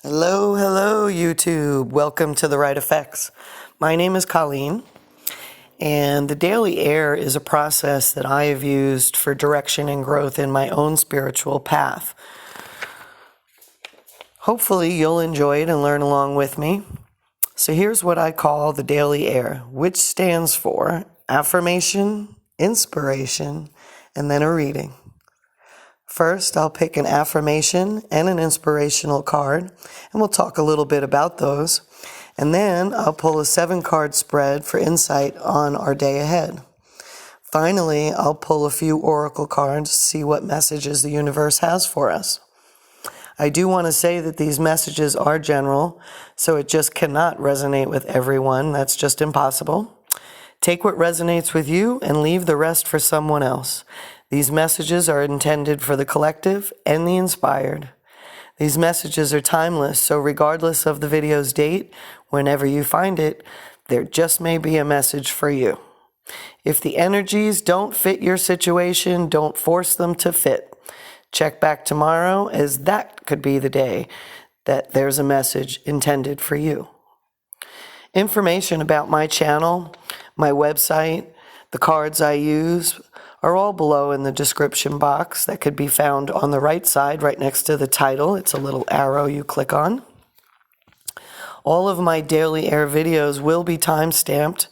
Hello, hello, YouTube. Welcome to The Right Effects. My name is Colleen, and the daily air is a process that I have used for direction and growth in my own spiritual path. Hopefully, you'll enjoy it and learn along with me. So here's what I call the daily air, which stands for affirmation, inspiration, and then a reading. First, I'll pick an affirmation and an inspirational card, and we'll talk a little bit about those. And then I'll pull a 7-card spread for insight on our day ahead. Finally, I'll pull a few oracle cards to see what messages the universe has for us. I do want to say that these messages are general, so it just cannot resonate with everyone. That's just impossible. Take what resonates with you and leave the rest for someone else. These messages are intended for the collective and the inspired. These messages are timeless, so regardless of the video's date, whenever you find it, there just may be a message for you. If the energies don't fit your situation, don't force them to fit. Check back tomorrow, as that could be the day that there's a message intended for you. Information about my channel, my website, the cards I use are all below in the description box that could be found on the right side right next to the title. It's a little arrow you click on. All of my daily air videos will be time-stamped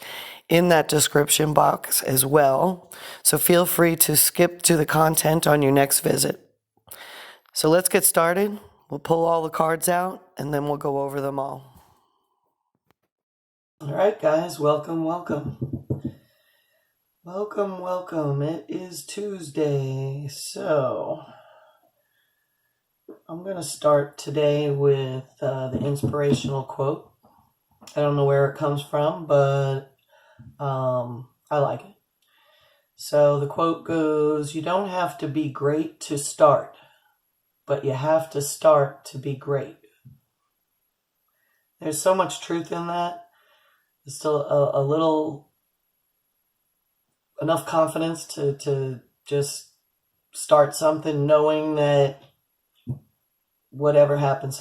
in that description box as well, so feel free to skip to the content on your next visit. So let's get started. We'll pull all the cards out and then we'll go over them all. All right, guys, welcome. Welcome. It is Tuesday, so I'm going to start today with the inspirational quote. I don't know where it comes from, but I like it. So the quote goes, "You don't have to be great to start, but you have to start to be great." There's so much truth in that. There's still a little enough confidence to just start something knowing that whatever happens.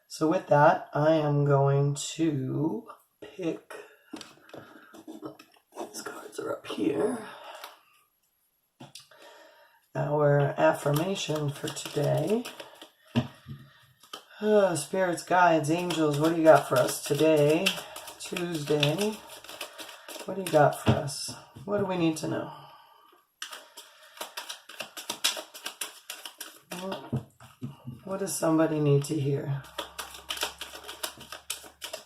So with that, I am going to pick, these cards are up here, our affirmation for today. Spirits, guides, angels, what do you got for us today, Tuesday? What do you got for us? What do we need to know? What does somebody need to hear?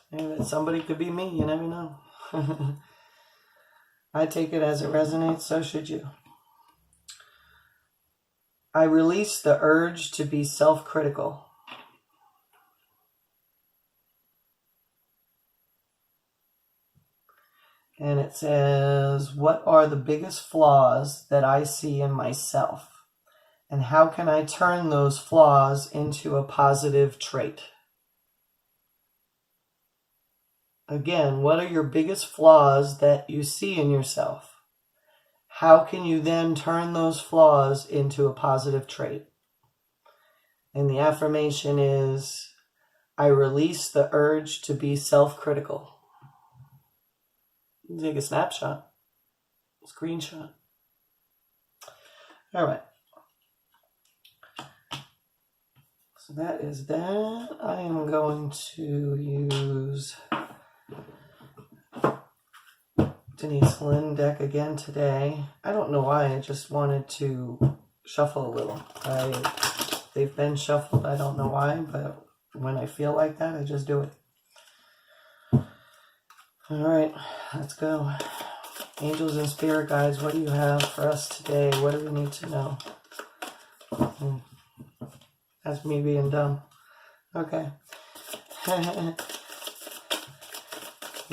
Maybe somebody could be me, you never know. I take it as it resonates, so should you. I release the urge to be self-critical. And it says, what are the biggest flaws that I see in myself? And how can I turn those flaws into a positive trait? Again, what are your biggest flaws that you see in yourself? How can you then turn those flaws into a positive trait? And the affirmation is, I release the urge to be self-critical. Take a snapshot, screenshot. All right. So that is that. I am going to use Denise Linn deck again today. I don't know why, I just wanted to shuffle a little. They've been shuffled, I don't know why, but when I feel like that, I just do it. All right, let's go. Angels and spirit guides, what do you have for us today? What do we need to know? That's me being dumb. Okay.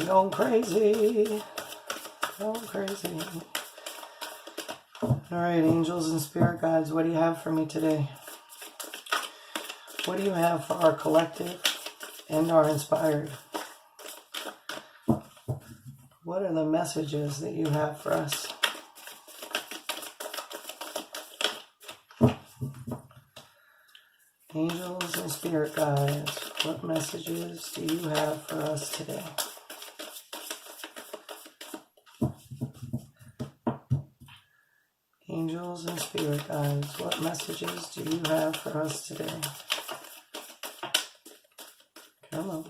Going crazy. All right, angels and spirit guides, what do you have for me today? What do you have for our collective and our inspired? What are the messages that you have for us? Angels and spirit guides, what messages do you have for us today? Angels and spirit guides, what messages do you have for us today? Come on.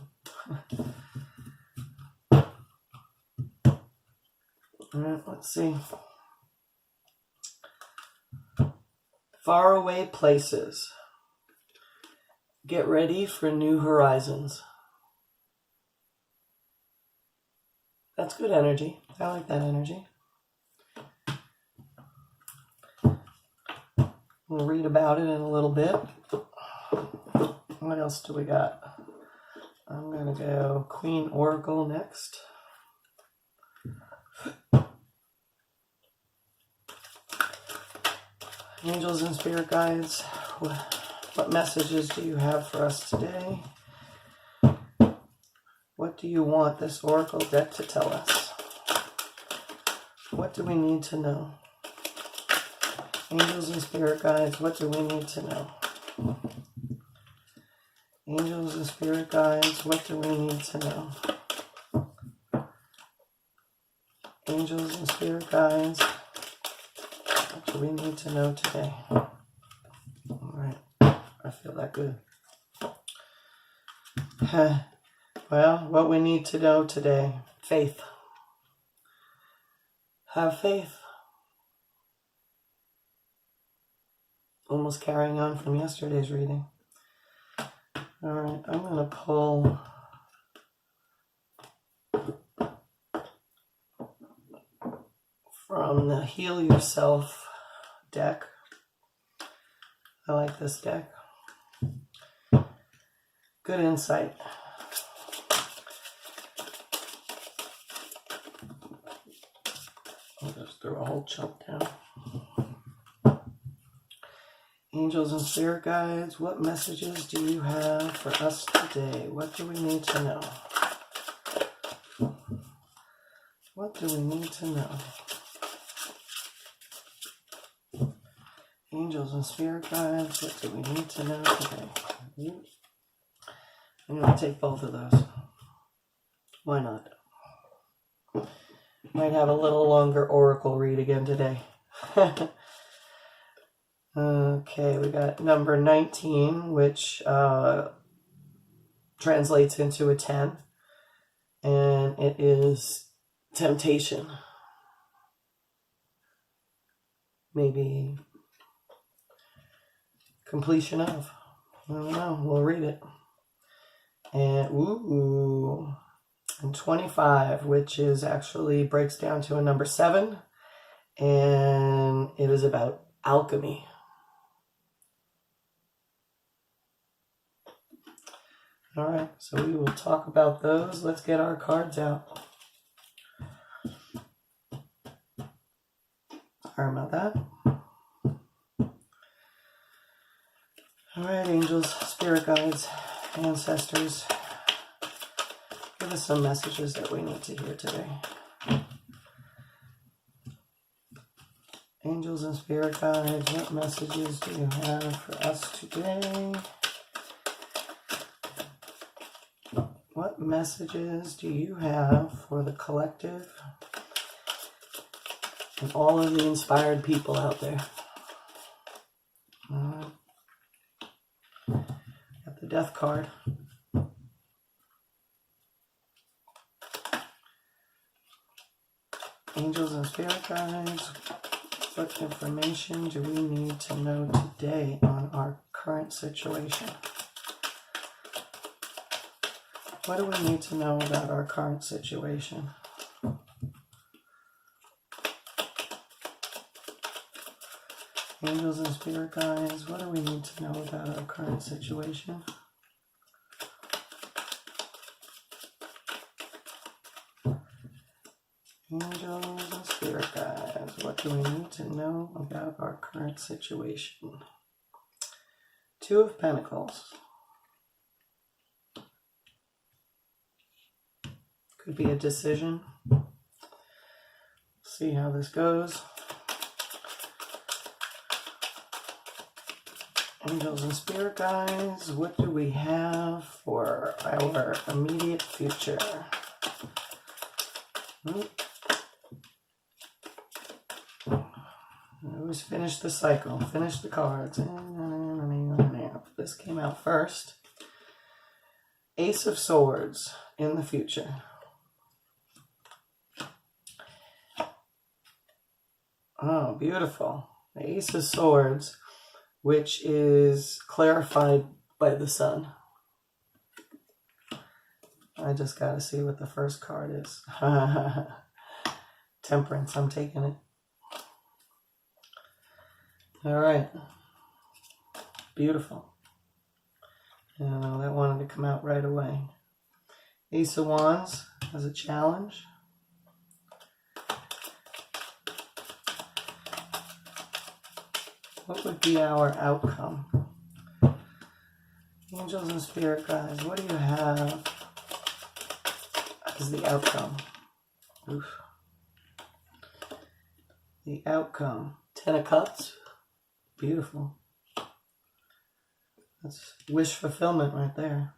All right, let's see. Faraway places. Get ready for new horizons. That's good energy. I like that energy. We'll read about it in a little bit. What else do we got? I'm going to go Queen Oracle next. Angels and spirit guides, what messages do you have for us today? What do you want this oracle deck to tell us? What do we need to know? Angels and spirit guides, what do we need to know? Angels and spirit guides, what do we need to know? Angels and spirit guides, what do we need to know today? All right, I feel that good. Well, what we need to know today, faith. Have faith. Almost carrying on from yesterday's reading. All right, I'm going to pull from the Heal Yourself deck. I like this deck. Good insight. I'll just throw a whole chunk down. Angels and spirit guides, what messages do you have for us today? What do we need to know? What do we need to know? Angels and spirit guides, what do we need to know today? I'm going to take both of those. Why not? Might have a little longer oracle read again today. Okay, we got number 19, which translates into a 10, and it is temptation. Maybe completion of. I don't know, we'll read it. And and 25, which is actually breaks down to a number 7, and it is about alchemy. All right, so we will talk about those. Let's get our cards out. Sorry about that. All right, angels, spirit guides, ancestors, give us some messages that we need to hear today. Angels and spirit guides, what messages do you have for us today? What messages do you have for the collective and all of the inspired people out there? Got the death card. Angels and spirit guides, what information do we need to know today on our current situation? What do we need to know about our current situation? Angels and spirit guides, what do we need to know about our current situation? Angels and spirit guides, what do we need to know about our current situation? 2 of Pentacles. Could be a decision. See how this goes. Angels and spirit guides, what do we have for our immediate future? Always finish the cycle, finish the cards. This came out first. Ace of Swords in the future. Oh, beautiful. The Ace of Swords, which is clarified by the sun. I just got to see what the first card is. Temperance, I'm taking it. All right. Beautiful. That wanted to come out right away. Ace of Wands as a challenge. What would be our outcome? Angels and spirit guides, what do you have as the outcome? Oof. The outcome. 10 of Cups. Beautiful. That's wish fulfillment right there.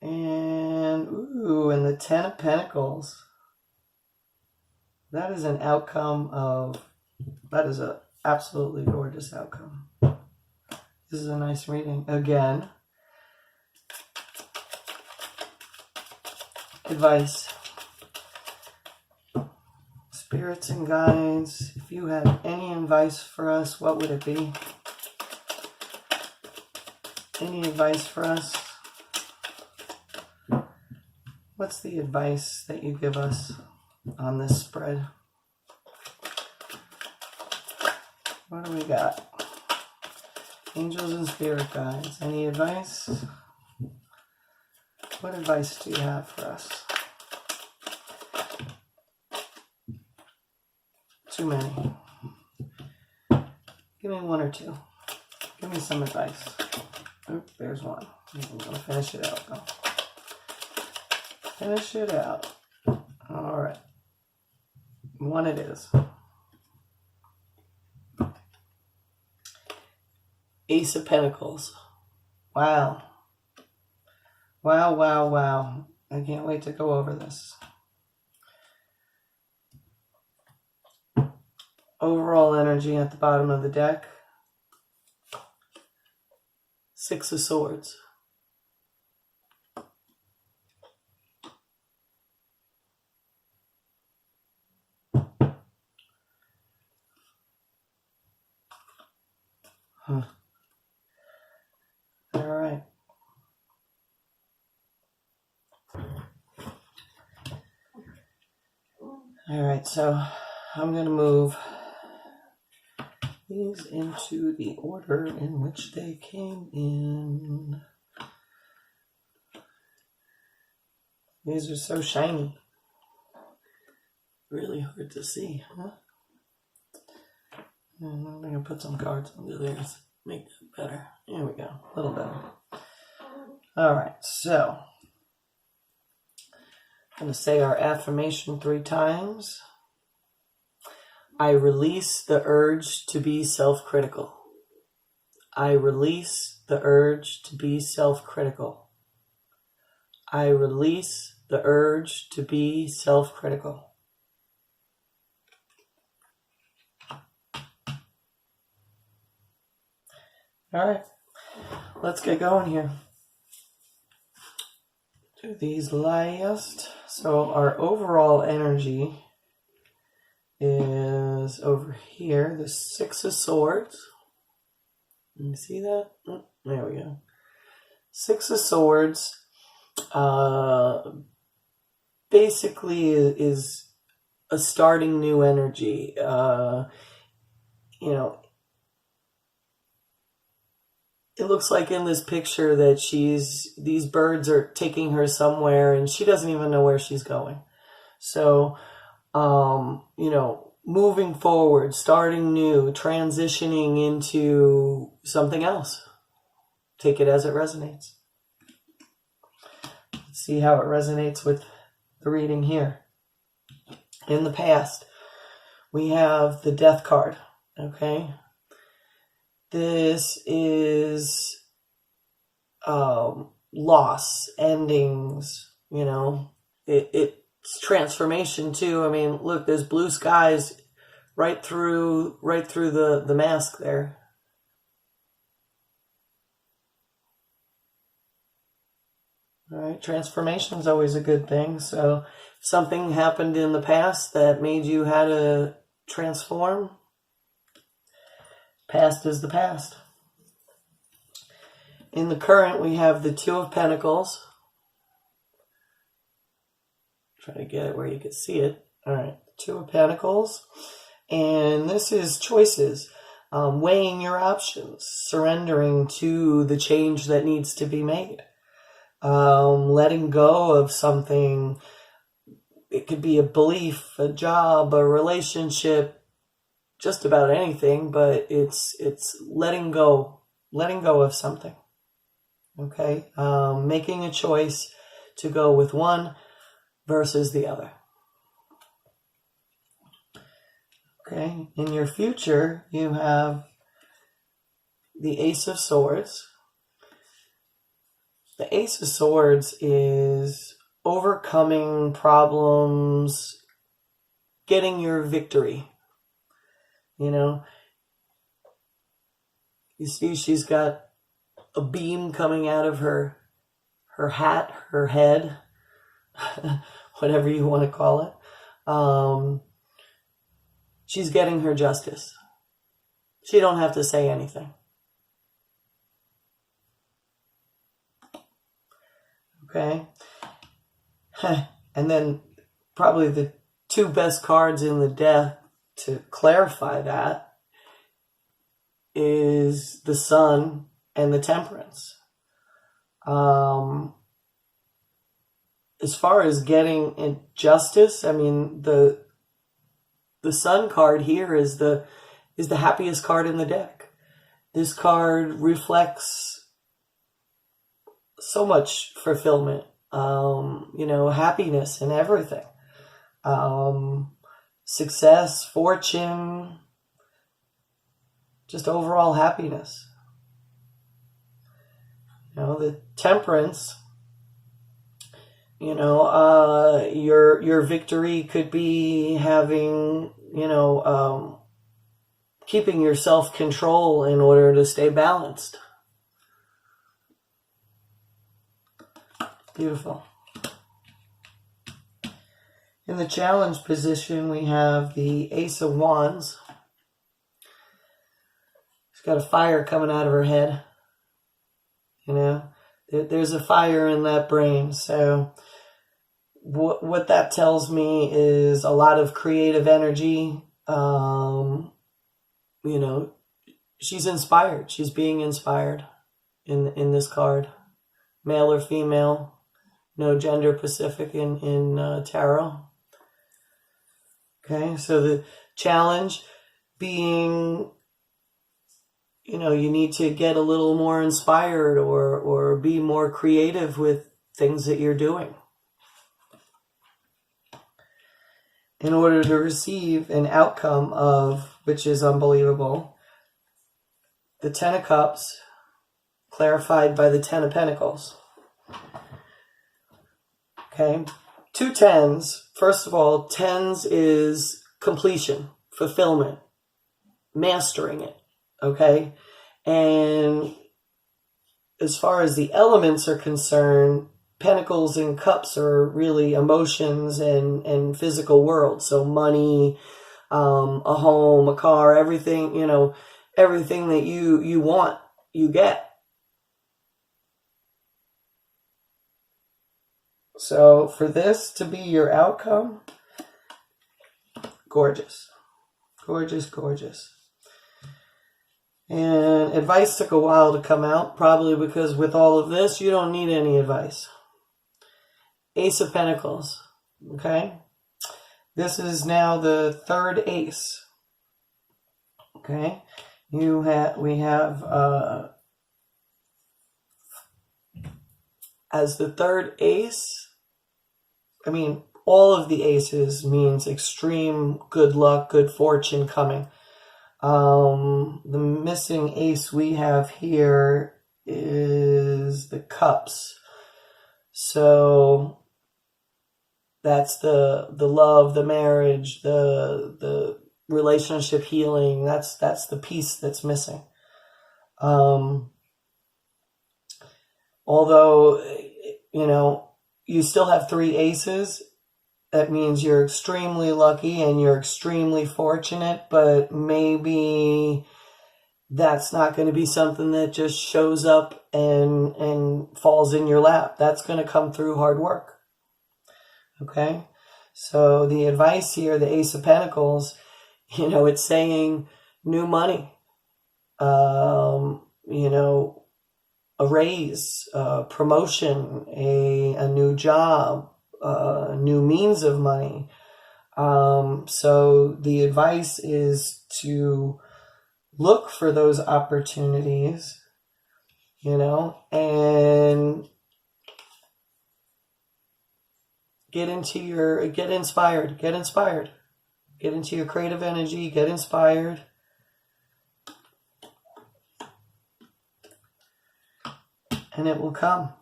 And, and the 10 of Pentacles. That is an outcome of, that is an absolutely gorgeous outcome. This is a nice reading. Again, advice. Spirits and guides, if you had any advice for us, what would it be? Any advice for us? What's the advice that you give us on this spread? What do we got? Angels and spirit guides, any advice? What advice do you have for us? Too many. Give me one or two. Give me some advice. Oh, there's one. I'm going to finish it out though. Finish it out. All right. One it is. Ace of Pentacles. Wow. Wow, wow, wow. I can't wait to go over this. Overall energy at the bottom of the deck. 6 of Swords. Huh. All right. All right, so I'm going to move these into the order in which they came in. These are so shiny. Really hard to see, huh? And I'm going to put some cards under there to make that better. There we go. A little better. All right, so I'm going to say our affirmation 3 times. I release the urge to be self-critical. I release the urge to be self-critical. I release the urge to be self-critical. All right, let's get going here. Do these last. So our overall energy is over here, the 6 of Swords. Can you see that? Oh, there we go. 6 of Swords basically is a starting new energy. It looks like in this picture that these birds are taking her somewhere and she doesn't even know where she's going. So, moving forward, starting new, transitioning into something else. Take it as it resonates. Let's see how it resonates with the reading here. In the past, we have the Death card, okay? This is loss, endings, you know. It's transformation too. I mean, look, there's blue skies right through the mask there. All right, transformation is always a good thing. So something happened in the past that made you have to transform. Past is the past. In the current, we have the Two of Pentacles. Try to get it where you can see it. All right, Two of Pentacles. And this is choices, weighing your options, surrendering to the change that needs to be made, letting go of something. It could be a belief, a job, a relationship, just about anything, but it's letting go of something. Okay, making a choice to go with one versus the other. Okay, in your future, you have the Ace of Swords. The Ace of Swords is overcoming problems, getting your victory. You know, you see she's got a beam coming out of her hat, her head, whatever you want to call it. She's getting her justice. She don't have to say anything. Okay? And then probably the two best cards in the deck to clarify that is the Sun and the Temperance. As far as getting justice, I mean, the Sun card here is the happiest card in the deck. This card reflects so much fulfillment, you know, happiness in everything. Success, fortune, just overall happiness. You know, the Temperance, you know, your victory could be having, you know, keeping your self-control in order to stay balanced. Beautiful. In the challenge position, we have the Ace of Wands. She's got a fire coming out of her head. You know, there's a fire in that brain. So what that tells me is a lot of creative energy. You know, she's inspired. She's being inspired in this card. Male or female. No gender specific in tarot. Okay, so the challenge being, you know, you need to get a little more inspired or be more creative with things that you're doing in order to receive an outcome of, which is unbelievable, the Ten of Cups clarified by the Ten of Pentacles. Okay, two tens. First of all, tens is completion, fulfillment, mastering it. Okay, and as far as the elements are concerned, pentacles and cups are really emotions and physical world. So money, a home, a car, everything, you know, everything that you want, you get. So for this to be your outcome, gorgeous. Gorgeous, gorgeous. And advice took a while to come out, probably because with all of this, you don't need any advice. Ace of Pentacles, okay? This is now the third ace, okay? We have as the third ace, I mean, all of the aces means extreme good luck, good fortune coming. The missing ace we have here is the cups. So that's the love, the marriage, the relationship healing. That's the piece that's missing. Although, you still have 3 aces, that means you're extremely lucky and you're extremely fortunate, but maybe that's not going to be something that just shows up and falls in your lap. That's going to come through hard work. Okay? So the advice here, the Ace of Pentacles, it's saying new money, a raise, promotion, a new job, new means of money. So the advice is to look for those opportunities, and get inspired, get into your creative energy, get inspired. And it will come.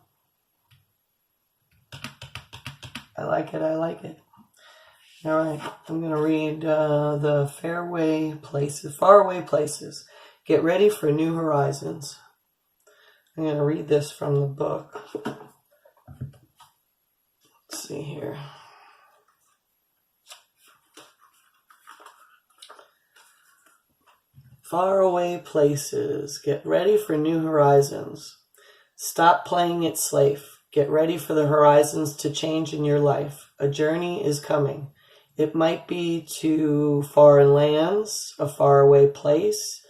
I like it. All right, I'm going to read the faraway places. Get ready for new horizons. I'm going to read this from the book. Let's see here. Faraway places. Get ready for new horizons. Stop playing it safe. Get ready for the horizons to change in your life. A journey is coming. It might be to foreign lands, a faraway place,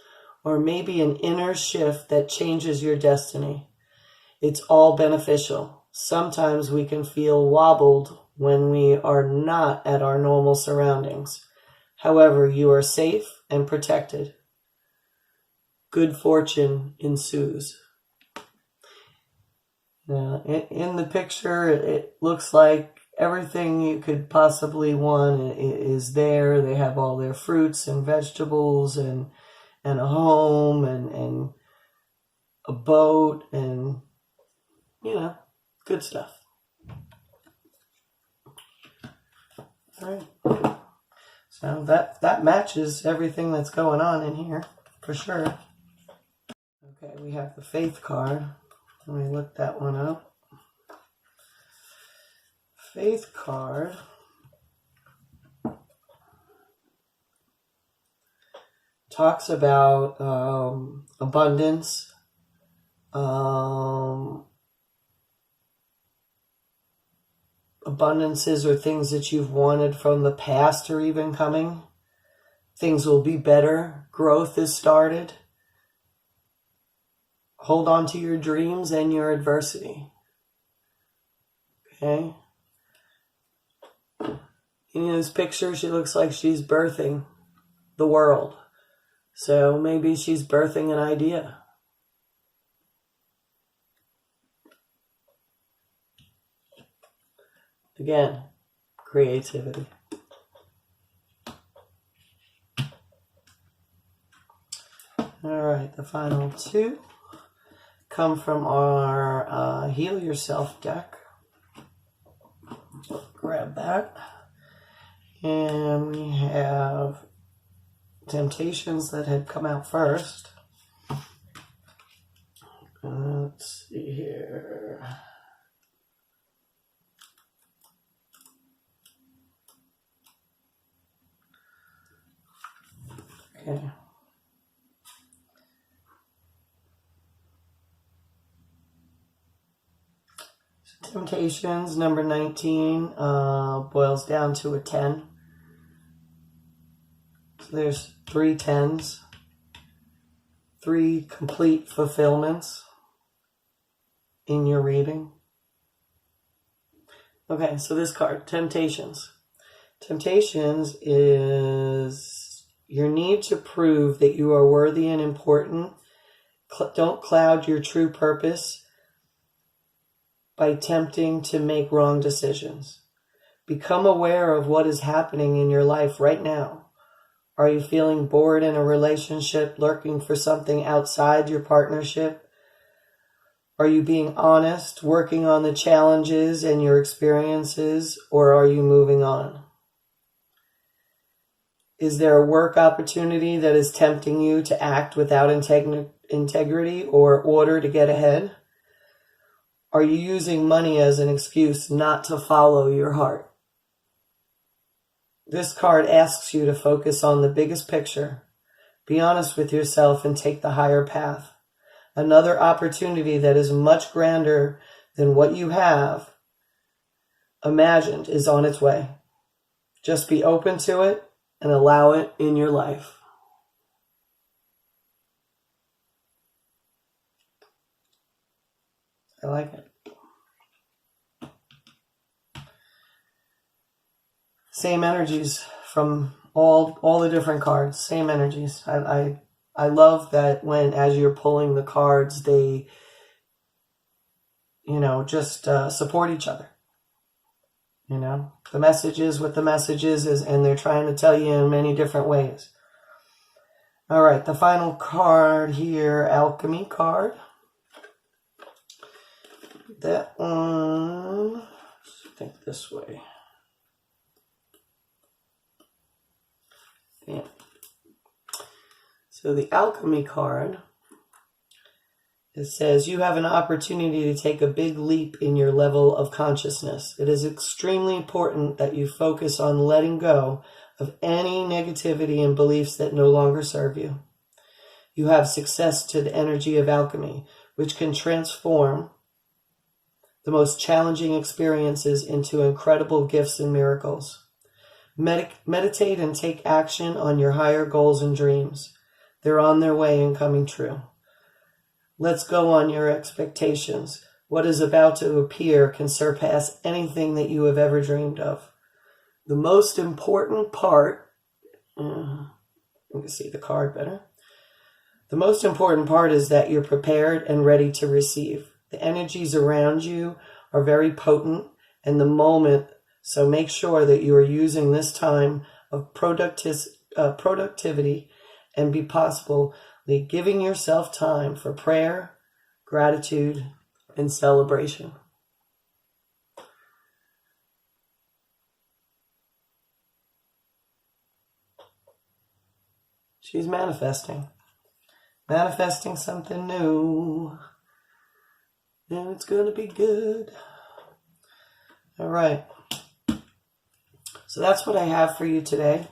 or maybe an inner shift that changes your destiny. It's all beneficial. Sometimes we can feel wobbled when we are not at our normal surroundings. However, you are safe and protected. Good fortune ensues. In the picture, it looks like everything you could possibly want is there. They have all their fruits and vegetables and a home and a boat and, good stuff. All right. So that matches everything that's going on in here, for sure. Okay, we have the Faith card. Let me look that one up. Faith card talks about abundance, abundances are things that you've wanted from the past or even coming. Things will be better. Growth is started. Hold on to your dreams and your adversity. Okay? In this picture, she looks like she's birthing the world. So maybe she's birthing an idea. Again, creativity. All right, the final 2 come from our Heal Yourself deck. Grab that. And we have Temptations that had come out first. Let's see here. Okay. Temptations, number 19, boils down to a 10. So there's 3 10s, 3 complete fulfillments in your reading. Okay, so this card, Temptations. Temptations is your need to prove that you are worthy and important. Don't cloud your true purpose by tempting to make wrong decisions. Become aware of what is happening in your life right now. Are you feeling bored in a relationship, lurking for something outside your partnership? Are you being honest, working on the challenges and your experiences, or are you moving on? Is there a work opportunity that is tempting you to act without integrity or order to get ahead? Are you using money as an excuse not to follow your heart? This card asks you to focus on the biggest picture. Be honest with yourself and take the higher path. Another opportunity that is much grander than what you have imagined is on its way. Just be open to it and allow it in your life. I like it. Same energies from all the different cards. Same energies. I love that when, as you're pulling the cards, they, just support each other. The message is what the message is, and they're trying to tell you in many different ways. All right, the final card here, Alchemy card. That one, let's think this way. Yeah. So the Alchemy card, it says, you have an opportunity to take a big leap in your level of consciousness. It is extremely important that you focus on letting go of any negativity and beliefs that no longer serve you. You have success to the energy of alchemy, which can transform the most challenging experiences into incredible gifts and miracles. Meditate and take action on your higher goals and dreams. They're on their way and coming true. Let's go on your expectations. What is about to appear can surpass anything that you have ever dreamed of. The most important part, you can see the card better. The most important part is that you're prepared and ready to receive. The energies around you are very potent and the moment, so make sure that you are using this time of productivity and be possibly giving yourself time for prayer, gratitude, and celebration. She's manifesting something new, and it's going to be good. All right. So that's what I have for you today.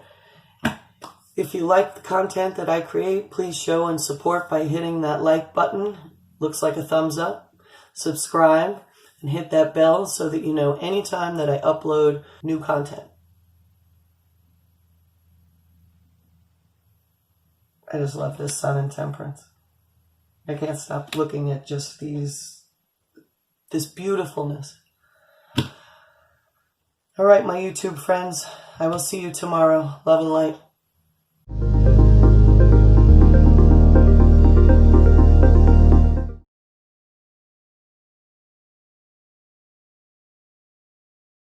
If you like the content that I create, please show and support by hitting that like button. Looks like a thumbs up. Subscribe and hit that bell so that you know anytime that I upload new content. I just love this Sun and Temperance. I can't stop looking at just this beautifulness. All right, my YouTube friends, I will see you tomorrow. Love and light.